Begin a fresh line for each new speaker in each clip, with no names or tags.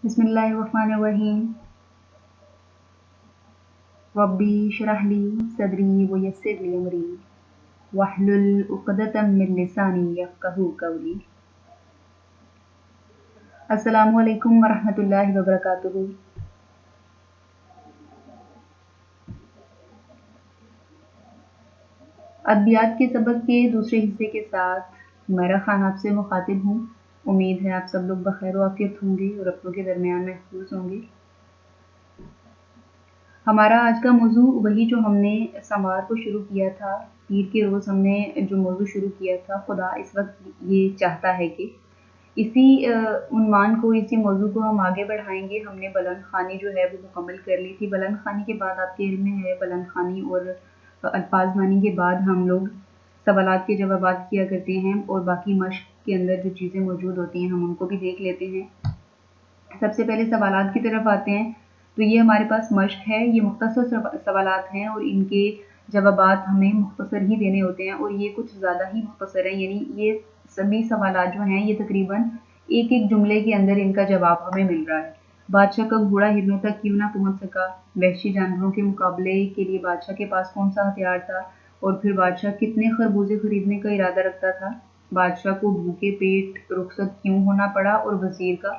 बिस्मिल्लाहिर्रहमानिर्रहीम। रब्बी इश्रह ली सदरी व यस्सिर ली अमरी वहलुल उक़दतम मिन लिसानी यफ़क़हू क़ौली। अस्सलामु अलैकुम व रहमतुल्लाहि व बरकातुहू। अदबियात के सबक के दूसरे हिस्से के साथ मेरा खान आपसे मुखातिब हूँ। उम्मीद है आप सब लोग बखैर व आफियत होंगे और अपनों के दरमियान महफूज होंगे। हमारा आज का मौजू वही जो हमने सोमवार को शुरू किया था, पीर के रोज़ हमने जो मौजू शुरू किया था, खुदा इस वक्त ये चाहता है कि इसी उन्वान को, इसी मौजू को हम आगे बढ़ाएंगे। हमने बुलंद ख़ानी जो है वो मुकम्मल कर ली थी। बुलंद ख़ानी के बाद आपके इल्म में है, बुलंद ख़ानी और अल्फाज़मानी के बाद हम लोग सवालात के जवाबात किया करते हैं और बाकी मश्क के अंदर जो चीज़ें मौजूद होती हैं हम उनको भी देख लेते हैं। सबसे पहले सवालात की तरफ आते हैं। तो ये हमारे पास मश्क है, ये मुख्तसर सवालात हैं और इनके जवाबात हमें मुख्तसर ही देने होते हैं और ये कुछ ज़्यादा ही मुख्तसर हैं। यानी ये सभी सवालात जो हैं ये तकरीबन एक एक जुमले के अंदर इनका जवाब हमें मिल रहा है। बादशाह का घोड़ा हिरनों तक क्यों ना पहुंच सका, वहशी जानवरों के मुकाबले के लिए बादशाह के पास कौन सा हथियार था, और फिर बादशाह कितने खरबूजे खरीदने का इरादा रखता था, बादशाह को भूखे पेट रुखसत क्यों होना पड़ा, और वजीर का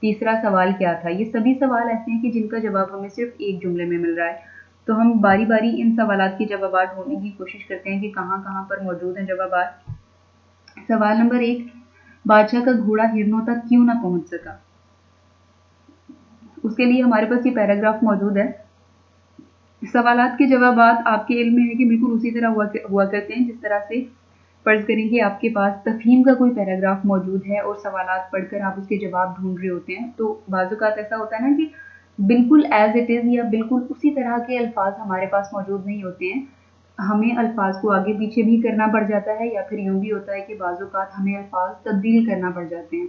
तीसरा सवाल क्या था। ये सभी सवाल ऐसे हैं कि जिनका जवाब हमें सिर्फ एक जुमले में मिल रहा है। तो हम बारी बारी इन सवालात के जवाबात ढूंढने की कोशिश करते हैं कि कहाँ कहाँ पर मौजूद हैं जवाबात। सवाल नंबर 1, बादशाह का घोड़ा हिरनों तक क्यों ना पहुंच सका। उसके लिए हमारे पास ये पैराग्राफ मौजूद है। सवालात के जवाबात आपके इल्म में है कि बिल्कुल उसी तरह हुआ करते हैं जिस तरह से फर्ज करें कि आपके पास तफहीम का कोई पैराग्राफ मौजूद है और सवालात पढ़कर आप उसके जवाब ढूंढ रहे होते हैं। तो बाज़-औक़ात ऐसा होता है ना कि बिल्कुल एज इट इज़ या बिल्कुल उसी तरह के अल्फाज हमारे पास मौजूद नहीं होते हैं। हमें अल्फाज को आगे पीछे भी करना पड़ जाता है या फिर यूँ भी होता है कि बाज़-औक़ात हमें अल्फाज तब्दील करना पड़ जाते हैं।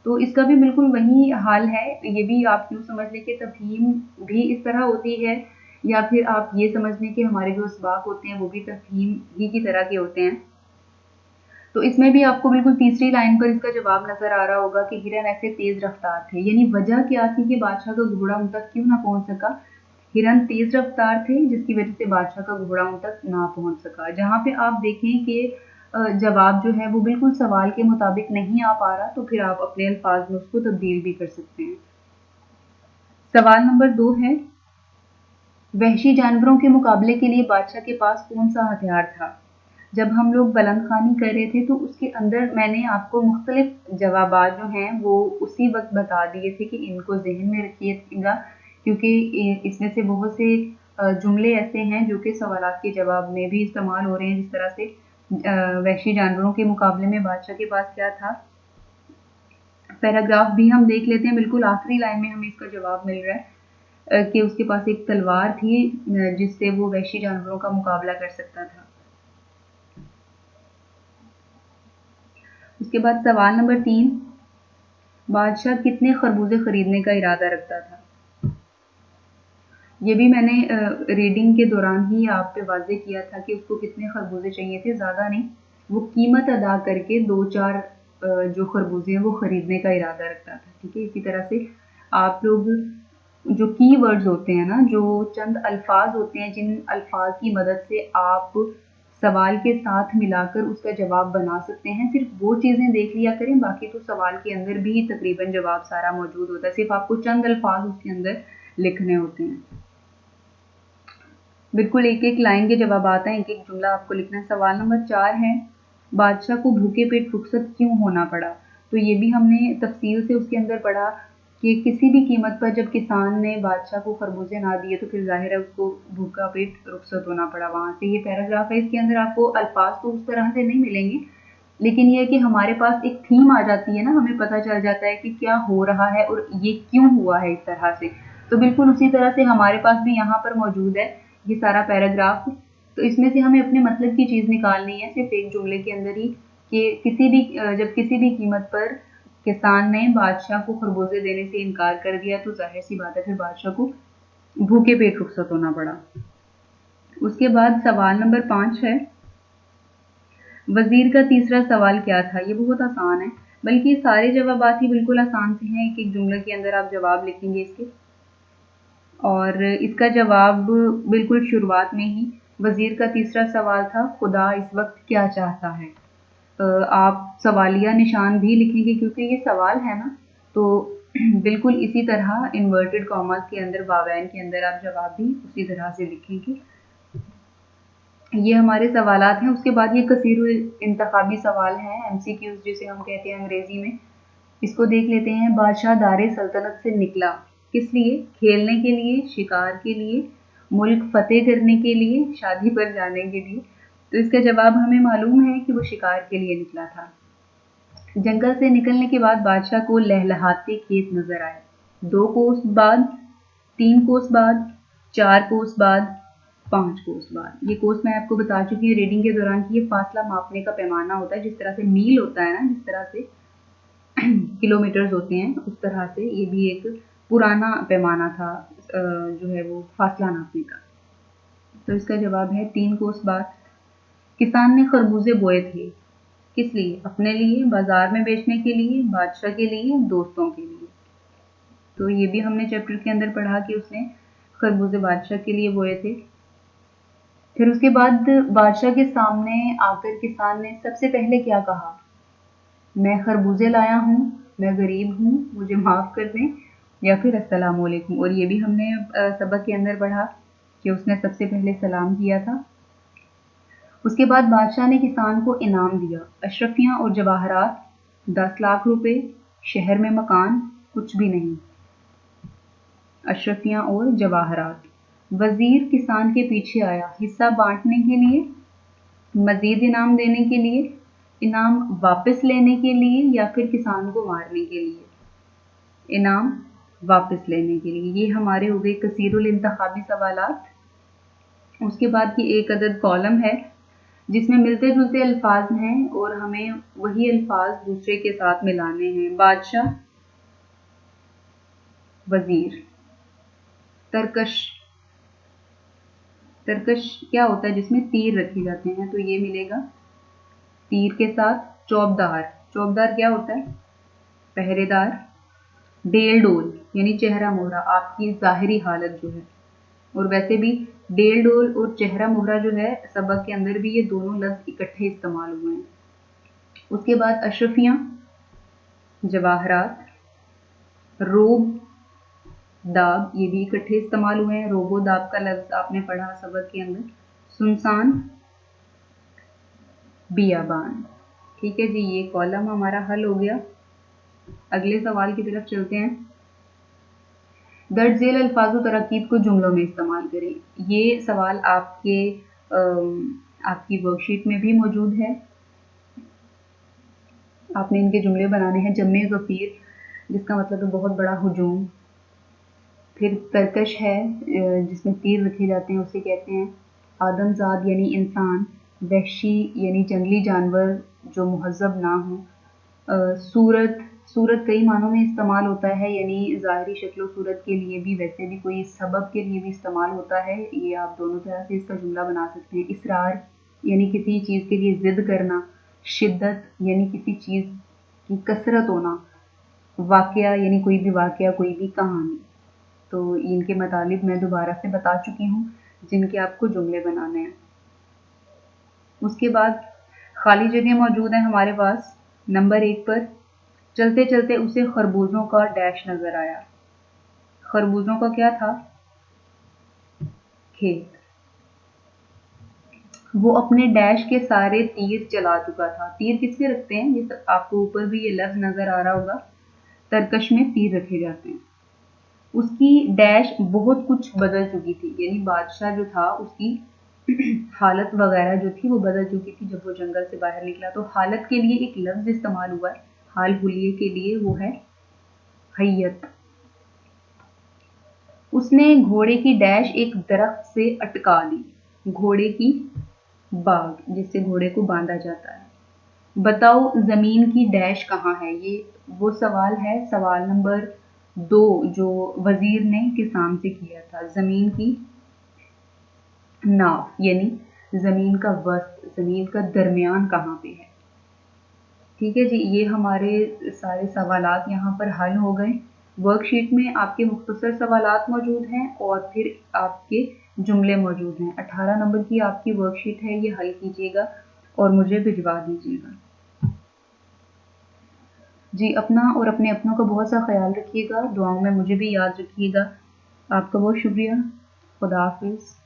तो इसका भी बिल्कुल वही हाल है। ये भी आप यूँ समझ लें कि तफहीम भी इस तरह होती है, या फिर आप ये समझ लें कि हमारे जो असबाक होते हैं वो भी तफहीम ही की तरह के होते हैं। तो इसमें भी आपको बिल्कुल तीसरी लाइन पर इसका जवाब नज़र आ रहा होगा कि हिरन ऐसे तेज़ रफ्तार थे। यानी वजह क्या थी कि बादशाह का घोड़ा उन तक क्यों ना पहुंच सका। हिरन तेज़ रफ्तार थे जिसकी वजह से बादशाह का घोड़ा उन तक ना पहुंच सका। जहाँ पे आप देखें कि जवाब जो है वो बिल्कुल सवाल के मुताबिक नहीं आ पा रहा, तो फिर आप अपने अल्फाज में उसको तब्दील भी कर सकते हैं। सवाल नंबर 2 है, वहशी जानवरों के मुकाबले के लिए बादशाह के पास कौन सा हथियार था। जब हम लोग बुलंद ख़ानी कर रहे थे तो उसके अंदर मैंने आपको मुख्तलिफ जवाबात जो हैं वो उसी वक्त बता दिए थे कि इनको जहन में रखिएगा, क्योंकि इसमें से बहुत से जुमले ऐसे हैं जो कि सवालात के जवाब में भी इस्तेमाल हो रहे हैं। जिस तरह से वहशी जानवरों के मुकाबले में बादशाह के पास क्या था। पैराग्राफ भी हम देख लेते हैं। बिल्कुल आखिरी लाइन में हमें इसका जवाब मिल रहा है कि उसके पास एक तलवार थी जिससे वो वहशी जानवरों का मुकाबला कर सकता था। उसके बाद सवाल नंबर 3, बादशाह कितने खरबूजे खरीदने का इरादा रखता था। ये भी मैंने रीडिंग के दौरान ही आप पे वाज़ेह किया था कि उसको कितने खरबूजे चाहिए थे, ज़्यादा नहीं। वो कीमत अदा करके 2-4 जो खरबूजे हैं वो खरीदने का इरादा रखता था। ठीक है, इसी तरह से आप लोग जो कीवर्ड्स होते हैं ना, जो चंद अल्फाज होते हैं जिन अल्फाज की मदद से आप सवाल के साथ मिलाकर उसका जवाब बना सकते हैं, सिर्फ वो चीज़ें देख लिया करें। बाकी तो सवाल के अंदर भी तकरीबन जवाब सारा मौजूद होता है, सिर्फ आपको चंद अल्फाज उसके अंदर लिखने होते हैं। बिल्कुल एक एक लाइन के जवाब आता है, एक एक जुमला आपको लिखना है। सवाल नंबर 4 है, बादशाह को भूखे पेट रुखसत क्यों होना पड़ा। तो ये भी हमने तफसील से उसके अंदर पढ़ा कि किसी भी कीमत पर जब किसान ने बादशाह को खरबूजे ना दिए तो फिर जाहिर है उसको भूखा पेट रुखसत होना पड़ा। वहाँ से ये पैराग्राफ है, इसके अंदर आपको अल्फाज तो उस तरह से नहीं मिलेंगे, लेकिन ये है कि हमारे पास एक थीम आ जाती है ना, हमें पता चल जाता है कि क्या हो रहा है और ये क्यों हुआ है इस तरह से। तो बिल्कुल उसी तरह से हमारे पास भी यहाँ पर मौजूद है ये सारा पैराग्राफ। तो इसमें से हमें अपने मतलब की चीज़ निकालनी है सिर्फ एक जुमले के अंदर ही, कि जब किसी भी कीमत पर किसान ने बादशाह को खरबूजे देने से इनकार कर दिया तो जाहिर सी बात है फिर बादशाह को भूखे पेट रुखसत होना पड़ा। उसके बाद सवाल नंबर 5 है, वजीर का तीसरा सवाल क्या था। ये बहुत आसान है। बल्कि सारे जवाबात ही बिल्कुल आसान से हैं। एक एक जुमले के अंदर आप जवाब लिखेंगे इसके, और इसका जवाब बिल्कुल शुरुआत में ही वज़ीर का तीसरा सवाल था, खुदा इस वक्त क्या चाहता है। आप सवालिया निशान भी लिखेंगे क्योंकि ये सवाल है ना, तो बिल्कुल इसी तरह इन्वर्टेड कॉमास के अंदर, वावैन के अंदर आप जवाब भी उसी तरह से लिखेंगे। ये हमारे सवालात हैं। उसके बाद ये कसीरुल इंतखाबी सवाल हैं, MCQs जिसे हम कहते हैं अंग्रेजी में। इसको देख लेते हैं। बादशाह दारे सल्तनत से निकला किस लिए? खेलने के लिए, शिकार के लिए, मुल्क फतेह करने के लिए, शादी पर जाने के लिए। तो इसका जवाब हमें मालूम है कि वो शिकार के लिए निकला था। जंगल से निकलने के बाद बादशाह को लहलहाते खेत नजर आए। 2 कोस बाद, 3 कोस बाद, 4 कोस बाद, 5 कोस बाद। ये कोस मैं आपको बता चुकी हूँ रीडिंग के दौरान कि ये फासला मापने का पैमाना होता है। जिस तरह से मील होता है ना, जिस तरह से किलोमीटर्स होते हैं, उस तरह से ये भी एक पुराना पैमाना था जो है वो फासला नापने का। तो इसका जवाब है 3 कोस बाद। किसान ने खरबूजे बोए थे किस लिए? अपने लिए, बाजार में बेचने के लिए, बादशाह के लिए, दोस्तों के लिए। तो ये भी हमने चैप्टर के अंदर पढ़ा कि उसने खरबूजे बादशाह के लिए बोए थे। फिर उसके बाद बादशाह के सामने आकर किसान ने सबसे पहले क्या कहा? मैं खरबूजे लाया हूँ, मैं गरीब हूँ, मुझे माफ़ कर दें, या फिर अस्सलाम वालेकुम। और ये भी हमने सबक के अंदर पढ़ा कि उसने सबसे पहले सलाम किया था। उसके बाद बादशाह ने किसान को इनाम दिया, अशरफियाँ और जवाहरात, 10 लाख रुपए, शहर में मकान, कुछ भी नहीं। अशरफियाँ और जवाहरात। वजीर किसान के पीछे आया, हिस्सा बांटने के लिए, मजीद इनाम देने के लिए, इनाम वापस लेने के लिए, या फिर किसान को मारने के लिए। इनाम वापस लेने के लिए। ये हमारे हो गए कसीरुल इंतखाबी सवालात। उसके बाद की एक अदद कॉलम है जिसमें मिलते जुलते अल्फाज हैं और हमें वही अल्फाज दूसरे के साथ मिलाने हैं। बादशाह, वजीर। तरकश, तरकश क्या होता है? जिसमें तीर रखे जाते हैं, तो ये मिलेगा तीर के साथ। चौबदार, चौबदार क्या होता है? पहरेदार। डेल डोल यानी चेहरा मोहरा, आपकी जाहिरी हालत जो है। और वैसे भी डेल डोल और चेहरा मोहरा जो है, सबक के अंदर भी ये दोनों लफ्ज इकट्ठे इस्तेमाल हुए हैं। उसके बाद अशरफियाँ, जवाहरात, रोब दाब, ये भी इकट्ठे इस्तेमाल हुए हैं। रोबो दाब का लफ्ज आपने पढ़ा सबक के अंदर। सुनसान, बियाबान। ठीक है जी, ये कॉलम हमारा हल हो गया। अगले सवाल की तरफ चलते हैं। दर्ज झेल अल्फाज तरकीब को जुमलों में इस्तेमाल करें। ये सवाल आपकी वर्कशीट में भी मौजूद है। आपने इनके जुमले बनाने हैं। जम्मे गफीर, जिसका मतलब है बहुत बड़ा हुजूम। फिर तरकश है जिसमें तीर रखे जाते हैं, उसे कहते हैं आदमजाद यानी इंसान। वहशी यानी जंगली जानवर जो मुहज़्ज़ब ना हो। सूरत, सूरत कई मानों में इस्तेमाल होता है, यानी ज़ाहिरी शक्ल सूरत के लिए भी, वैसे भी कोई सबब के लिए भी इस्तेमाल होता है। ये आप दोनों तरह से इसका जुमला बना सकते हैं। इसरार यानी किसी चीज़ के लिए ज़िद करना। शिद्दत यानी किसी चीज़ की कसरत होना। वाक़या यानी कोई भी वाक़या, कोई भी कहानी। तो इनके मतलब मैं दोबारा से बता चुकी हूँ, जिनके आपको जुमले बनाने हैं। उसके बाद खाली जगह मौजूद है हमारे पास। नंबर 1 पर, चलते चलते उसे खरबूजों का डैश नजर आया। खरबूजों का क्या था? खेत। वो अपने डैश के सारे तीर चला चुका था। तीर किसके रखते हैं? ये आपको ऊपर भी ये लफ्ज नजर आ रहा होगा, तरकश में तीर रखे जाते हैं। उसकी डैश बहुत कुछ बदल चुकी थी, यानी बादशाह जो था उसकी हालत वगैरह जो थी वो बदल चुकी थी जब वो जंगल से बाहर निकला। तो हालत के लिए एक लफ्ज इस्तेमाल हुआ है, हाल हुलिये के लिए, वो है हैयत। उसने घोड़े की डैश एक दरख्त से अटका दी। घोड़े की बाग, जिससे घोड़े को बांधा जाता है। बताओ जमीन की डैश कहाँ है? ये वो सवाल है, सवाल नंबर 2 जो वजीर ने किसान से किया था। जमीन की नाव यानी जमीन का वस्त, जमीन का दरमियान कहाँ पे है? ठीक है जी, ये हमारे सारे सवालात यहाँ पर हल हो गए। वर्कशीट में आपके मुख्तसर सवालात मौजूद हैं और फिर आपके जुमले मौजूद हैं। 18 नंबर की आपकी वर्कशीट है, ये हल कीजिएगा और मुझे भिजवा दीजिएगा जी। अपना और अपने अपनों का बहुत सा ख्याल रखिएगा, दुआओं में मुझे भी याद रखिएगा। आपका बहुत शुक्रिया। खुदा हाफिज़।